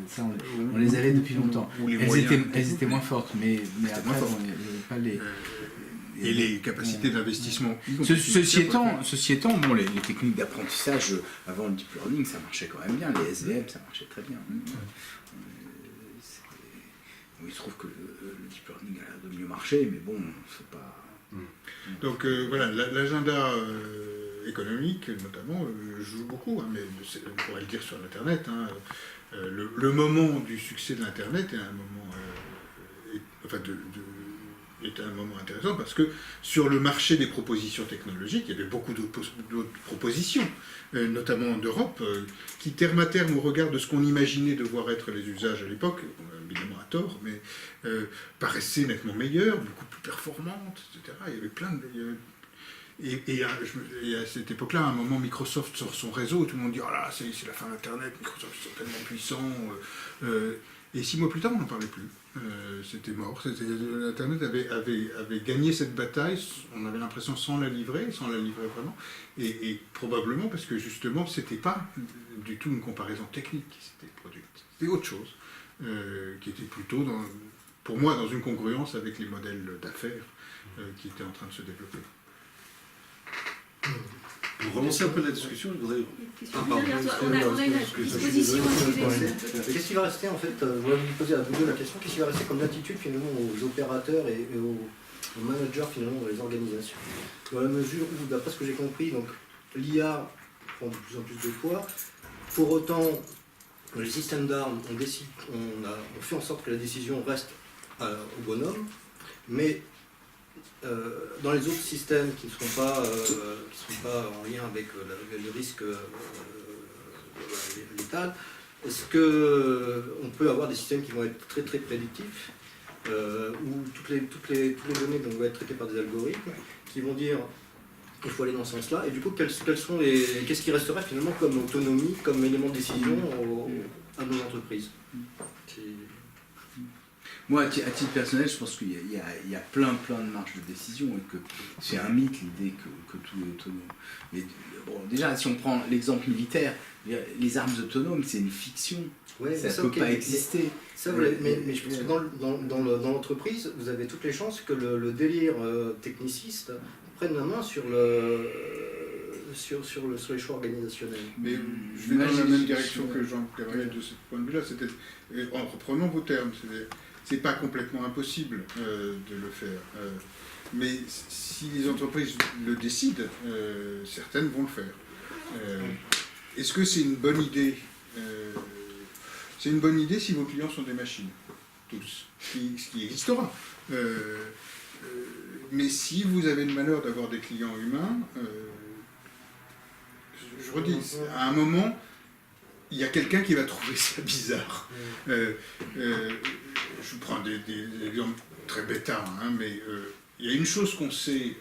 Ça, on les avait depuis longtemps. Elles étaient moins fortes, mais après, moins fortes. on n'avait pas les... Et les capacités d'investissement. Ceci étant, bon, les techniques d'apprentissage avant le deep learning, ça marchait quand même bien. Les SVM, ça marchait très bien. Il se trouve que le deep learning a l'air de mieux marcher, mais bon, c'est pas... Donc voilà, l'agenda économique, notamment, joue beaucoup, hein, mais on pourrait le dire sur l'Internet. Hein, le moment du succès de l'Internet est un moment... est un moment intéressant parce que sur le marché des propositions technologiques, il y avait beaucoup d'autres propositions, notamment en Europe, qui terme à terme, au regard de ce qu'on imaginait devoir être les usages à l'époque, évidemment à tort, mais paraissaient nettement meilleures, beaucoup plus performantes, etc. Il y avait plein de... Et à cette époque-là, à un moment, Microsoft sort son réseau, tout le monde dit « Ah là, c'est la fin d'Internet, Microsoft ils sont tellement puissants. Et 6 mois plus tard, on n'en parlait plus. C'était mort. Internet avait gagné cette bataille, on avait l'impression sans la livrer vraiment, et probablement parce que justement, c'était pas du tout une comparaison technique qui s'était produite. C'était autre chose, qui était plutôt, pour moi, dans une congruence avec les modèles d'affaires qui étaient en train de se développer. Pour relancer un peu la discussion, je voudrais... On a une disposition. Qu'est-ce qui va rester en fait, vous me posez à vous deux la question, qu'est-ce qui va rester comme attitude finalement aux opérateurs et aux managers finalement dans les organisations? Dans la mesure où, d'après ce que j'ai compris, donc l'IA prend de plus en plus de poids, pour autant les systèmes d'armes, on fait en sorte que la décision reste au bonhomme, mais dans les autres systèmes qui ne sont pas en lien avec le risque létal, est-ce qu'on peut avoir des systèmes qui vont être très très prédictifs, où toutes les données vont être traitées par des algorithmes qui vont dire il faut aller dans ce sens-là, et du coup qu'est-ce qui resterait finalement comme autonomie, comme élément de décision à nos entreprises? Moi, à titre personnel, je pense qu'il y a plein de marges de décision et que c'est un mythe l'idée que tout est autonome. Mais bon, déjà, si on prend l'exemple militaire, les armes autonomes, c'est une fiction. Ouais, ça ne peut pas exister. Mais je pense que dans l'entreprise, vous avez toutes les chances que le délire techniciste prenne la main sur les choix organisationnels. Mais je vais dans la même direction que Jean-Gabriel de ce point de vue-là, c'est-à-dire, en reprenant vos termes, c'est pas complètement impossible de le faire. Mais si les entreprises le décident, certaines vont le faire. Est-ce que c'est une bonne idée? C'est une bonne idée si vos clients sont des machines, tous, ce qui existera. Mais si vous avez le malheur d'avoir des clients humains, je redis, à un moment, il y a quelqu'un qui va trouver ça bizarre. Je prends des exemples très bêta, hein, mais il y a une chose qu'on sait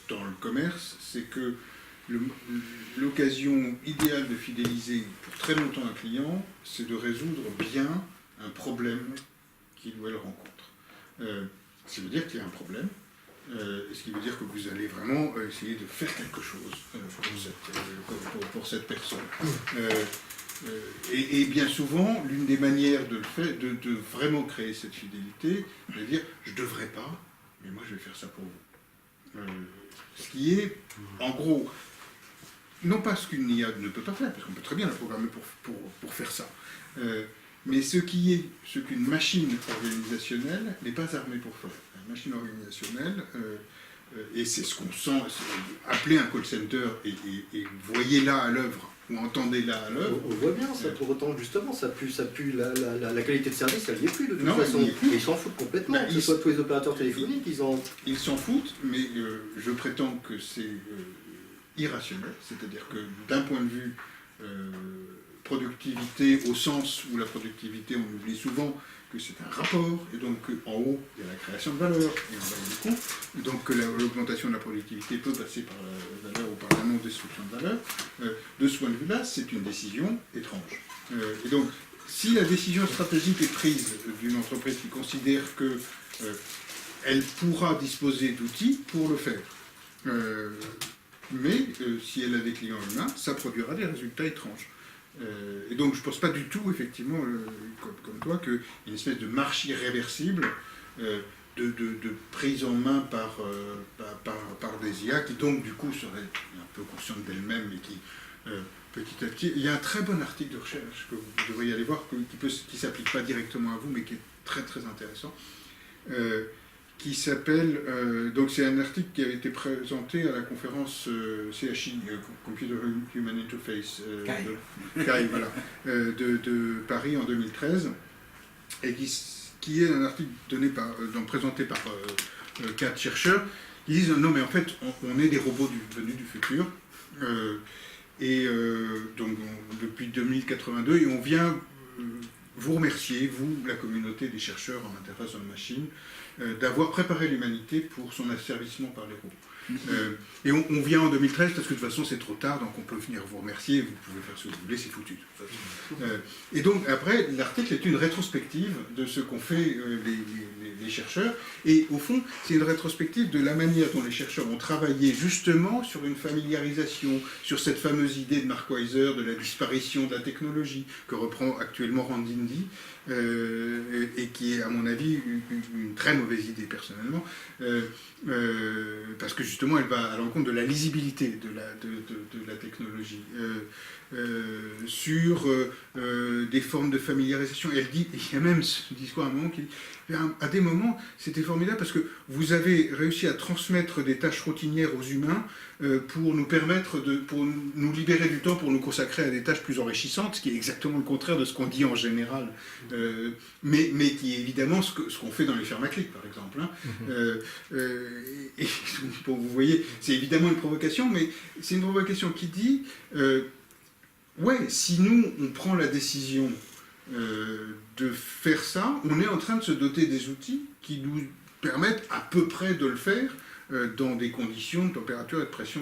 dans le commerce, c'est que l'occasion idéale de fidéliser pour très longtemps un client, c'est de résoudre bien un problème qu'il ou elle rencontre. Ça veut dire qu'il y a un problème, ce qui veut dire que vous allez vraiment essayer de faire quelque chose pour cette personne. Et bien souvent, l'une des manières de vraiment créer cette fidélité, c'est de dire « je ne devrais pas, mais moi je vais faire ça pour vous ». Ce qui est, en gros, non pas ce qu'une IA ne peut pas faire, parce qu'on peut très bien la programmer pour faire ça, mais ce qu'une machine organisationnelle n'est pas armée pour faire. Une machine organisationnelle, et c'est ce qu'on sent, appelez un call center et voyez-là à l'œuvre, ou entendez-là à l'œuvre. On voit bien ça, pour autant justement, ça pue la qualité de service, elle n'y est plus de toute façon. Et ils s'en foutent complètement, que ce soit tous les opérateurs téléphoniques, ils s'en foutent, mais je prétends que c'est irrationnel, c'est-à-dire que d'un point de vue productivité, au sens où la productivité, on oublie souvent que c'est un rapport, et donc en haut, il y a la création de valeur, et en bas, il y a des coûts, et donc que l'augmentation de la productivité peut passer par la valeur ou par la non-destruction de valeur. De ce point de vue-là, c'est une décision étrange. Et donc, si la décision stratégique est prise d'une entreprise qui considère qu'elle pourra disposer d'outils pour le faire, mais si elle a des clients humains, ça produira des résultats étranges. Et donc je ne pense pas du tout, effectivement, comme toi, qu'il y a une espèce de marche irréversible de prise en main par des IA qui donc du coup seraient un peu conscientes d'elles-mêmes et qui petit à petit... Il y a un très bon article de recherche que vous devriez aller voir qui ne s'applique pas directement à vous mais qui est très très intéressant qui s'appelle... donc c'est un article qui avait été présenté à la conférence CHI, Computer Human Interface, CAI, voilà, de Paris en 2013 et qui est un article présenté par 4 chercheurs qui disent non mais en fait on est des robots venus du futur donc depuis 2082 et on vient vous remercier, vous la communauté des chercheurs en interface homme-machine d'avoir préparé l'humanité pour son asservissement par les robots. Et on vient en 2013 parce que de toute façon c'est trop tard, donc on peut venir vous remercier, vous pouvez faire ce que vous voulez, c'est foutu. Et donc après, l'article est une rétrospective de ce qu'ont fait les chercheurs, et au fond, c'est une rétrospective de la manière dont les chercheurs ont travaillé justement sur une familiarisation, sur cette fameuse idée de Mark Weiser de la disparition de la technologie, que reprend actuellement Randindi, et qui est à mon avis une très mauvaise idée personnellement, parce que justement elle va à l'encontre de la lisibilité de la technologie, sur des formes de familiarisation. Et elle dit, il y a même ce discours à un moment qui dit, à des moments c'était formidable parce que vous avez réussi à transmettre des tâches routinières aux humains pour nous permettre pour nous libérer du temps pour nous consacrer à des tâches plus enrichissantes, ce qui est exactement le contraire de ce qu'on dit en général, mais qui est évidemment ce qu'on fait dans les fermes à clics par exemple, hein. Et bon, vous voyez, c'est évidemment une provocation, mais c'est une provocation qui dit ouais, si nous on prend la décision de faire ça, on est en train de se doter des outils qui nous permettent à peu près de le faire dans des conditions de température et de pression.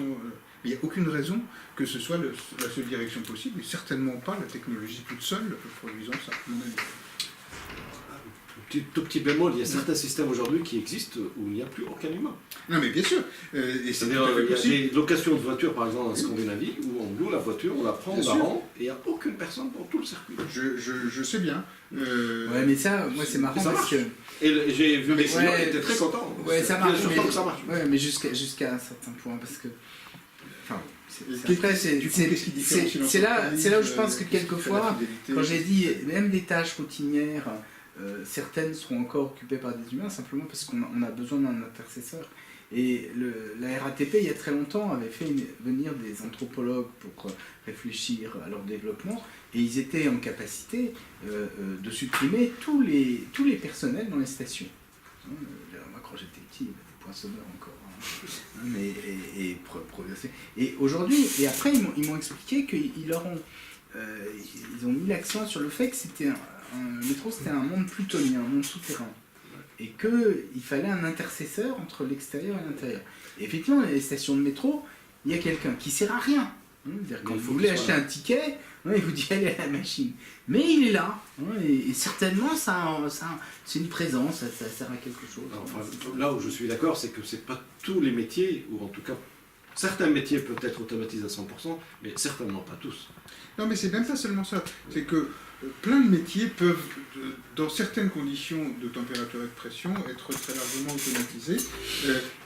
Il n'y a aucune raison que ce soit la seule direction possible, et certainement pas la technologie toute seule produisant ça, à mon avis. Tout petit bémol, il y a certains systèmes aujourd'hui qui existent où il n'y a plus aucun humain. Non mais bien sûr, et c'est tout à fait il y a possible. des locations de voitures par exemple en Scandinavie où on loue la voiture, on la prend, on la rend et il n'y a aucune personne dans tout le circuit. Je sais bien. Ouais mais ça, moi c'est marrant parce que... Et j'ai vu les clients qui Ouais, étaient très contents. Ouais, ça marche, Surtout que ça marche. ouais, mais jusqu'à un certain point parce que... Enfin, Qu'est-ce c'est là où je pense que quelquefois, quand j'ai dit même des tâches routinières, certaines seront encore occupées par des humains simplement parce qu'on a besoin d'un intercesseur. Et la RATP, il y a très longtemps, avait fait venir des anthropologues pour réfléchir à leur développement, et ils étaient en capacité de supprimer tous les personnels dans les stations. Moi, quand j'étais petit, il y avait des poinçonneurs encore. Progresser. Et aujourd'hui, et après, ils m'ont expliqué qu'ils ont mis l'accent sur le fait que le métro c'était un monde plutonien, un monde souterrain. Et qu'il fallait un intercesseur entre l'extérieur et l'intérieur. Et effectivement, dans les stations de métro, il y a quelqu'un qui ne sert à rien. Quand vous voulez acheter un ticket, il vous dit allez à la machine. Mais il est là. Et certainement, c'est une présence, ça sert à quelque chose. Enfin, là où je suis d'accord, c'est que ce n'est pas tous les métiers, ou en tout cas, certains métiers peuvent être automatisés à 100%, mais certainement pas tous. Non, mais c'est même pas seulement ça. C'est que plein de métiers peuvent, dans certaines conditions de température et de pression, être très largement automatisés,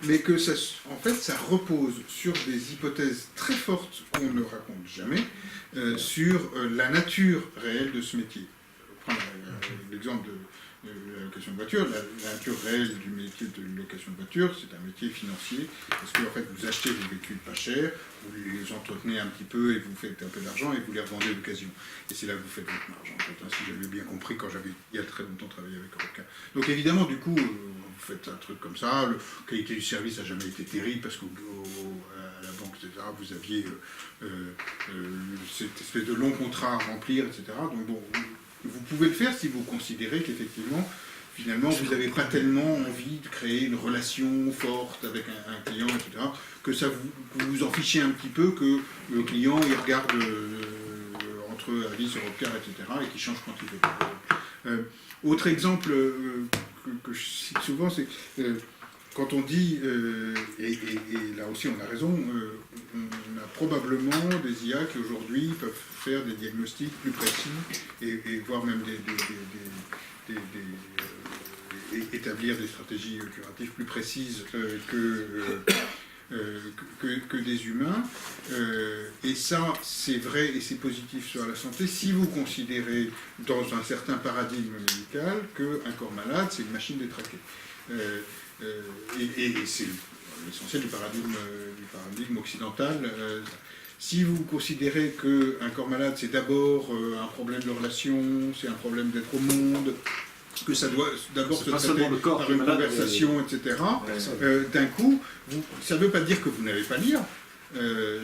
mais que ça, en fait, ça repose sur des hypothèses très fortes qu'on ne raconte jamais, sur la nature réelle de ce métier. Je vais prendre l'exemple de la location de voiture. La nature réelle du métier de location de voiture, c'est un métier financier, parce que en fait, vous achetez vos véhicules pas chers, vous les entretenez un petit peu et vous faites un peu d'argent et vous les revendez d'occasion. Et c'est là que vous faites votre marge, en fait, hein, si j'avais bien compris quand j'avais, il y a très longtemps, travaillé avec Eurocar. Donc évidemment, du coup, vous faites un truc comme ça, la qualité du service n'a jamais été terrible, parce qu'à la banque, etc., vous aviez cette espèce de long contrat à remplir, etc. Donc bon, vous pouvez le faire si vous considérez qu'effectivement, finalement, vous n'avez pas tellement envie de créer une relation forte avec un client, etc., que ça vous en fichez un petit peu que le client, il regarde entre Alice, Europcar, etc., et qu'il change quand il veut. Autre exemple que je cite souvent, c'est quand on dit, et là aussi on a raison, on a probablement des IA qui aujourd'hui peuvent faire des diagnostics plus précis et voire même établir des stratégies curatives plus précises que des humains. Et ça, c'est vrai et c'est positif sur la santé si vous considérez dans un certain paradigme médical qu'un corps malade, c'est une machine détraquée. Et c'est l'essentiel du paradigme occidental. Si vous considérez qu'un corps malade, c'est d'abord un problème de relation, c'est un problème d'être au monde, que ça doit d'abord se traiter par une conversation, etc., d'un coup, ça ne veut pas dire que vous n'allez pas lire.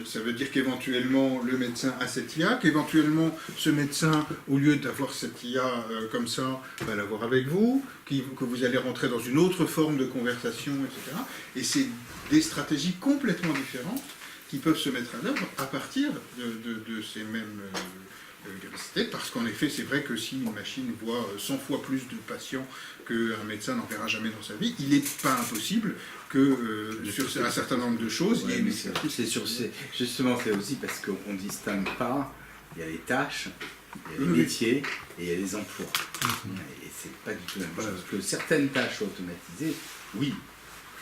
Ça veut dire qu'éventuellement le médecin a cette IA, qu'éventuellement ce médecin, au lieu d'avoir cette IA comme ça, va l'avoir avec vous, que vous allez rentrer dans une autre forme de conversation, etc. Et c'est des stratégies complètement différentes qui peuvent se mettre en œuvre à partir de ces mêmes capacités, parce qu'en effet, c'est vrai que si une machine voit 100 fois plus de patients qu'un médecin n'en verra jamais dans sa vie, il n'est pas impossible que sur un certain nombre de choses, il y ait une c'est justement fait aussi parce qu'on ne distingue pas, il y a les tâches, il y a les métiers et il y a les emplois. Et c'est pas du tout la même chose. Que certaines tâches soient automatisées, oui.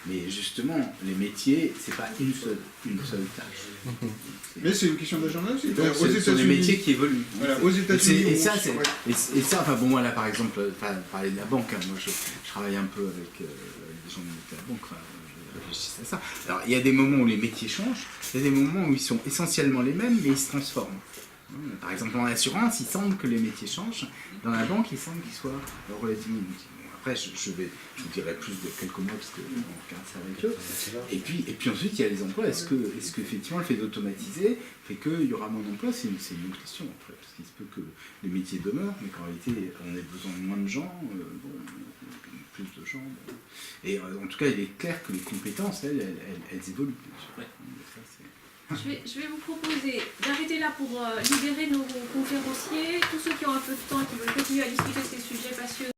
Mais justement, les métiers, c'est pas une seule tâche. Mais c'est une question d'agenda aussi. Ce sont des métiers qui évoluent. Voilà, aux États-Unis. Et ça, enfin bon, moi là par exemple, parler de la banque, hein, moi je travaille un peu avec des gens de la banque, enfin, je réfléchis à ça. Alors il y a des moments où les métiers changent, il y a des moments où ils sont essentiellement les mêmes, mais ils se transforment. Par exemple, en assurance, il semble que les métiers changent. Dans la banque, il semble qu'ils soient relativement inutiles. Après, je vous dirai plus de quelques mois parce qu'on regarde ça avec eux. Et puis ensuite, il y a les emplois. Est-ce qu'effectivement, le fait d'automatiser fait qu'il y aura moins d'emplois? C'est une autre question. Après, parce qu'il se peut que les métiers demeurent, mais qu'en réalité, on ait besoin de moins de gens, plus de gens. Bon. Et en tout cas, il est clair que les compétences, elles évoluent. Ouais. Je vais vous proposer d'arrêter là pour libérer nos conférenciers, tous ceux qui ont un peu de temps et qui veulent continuer à discuter de ces sujets passionnants.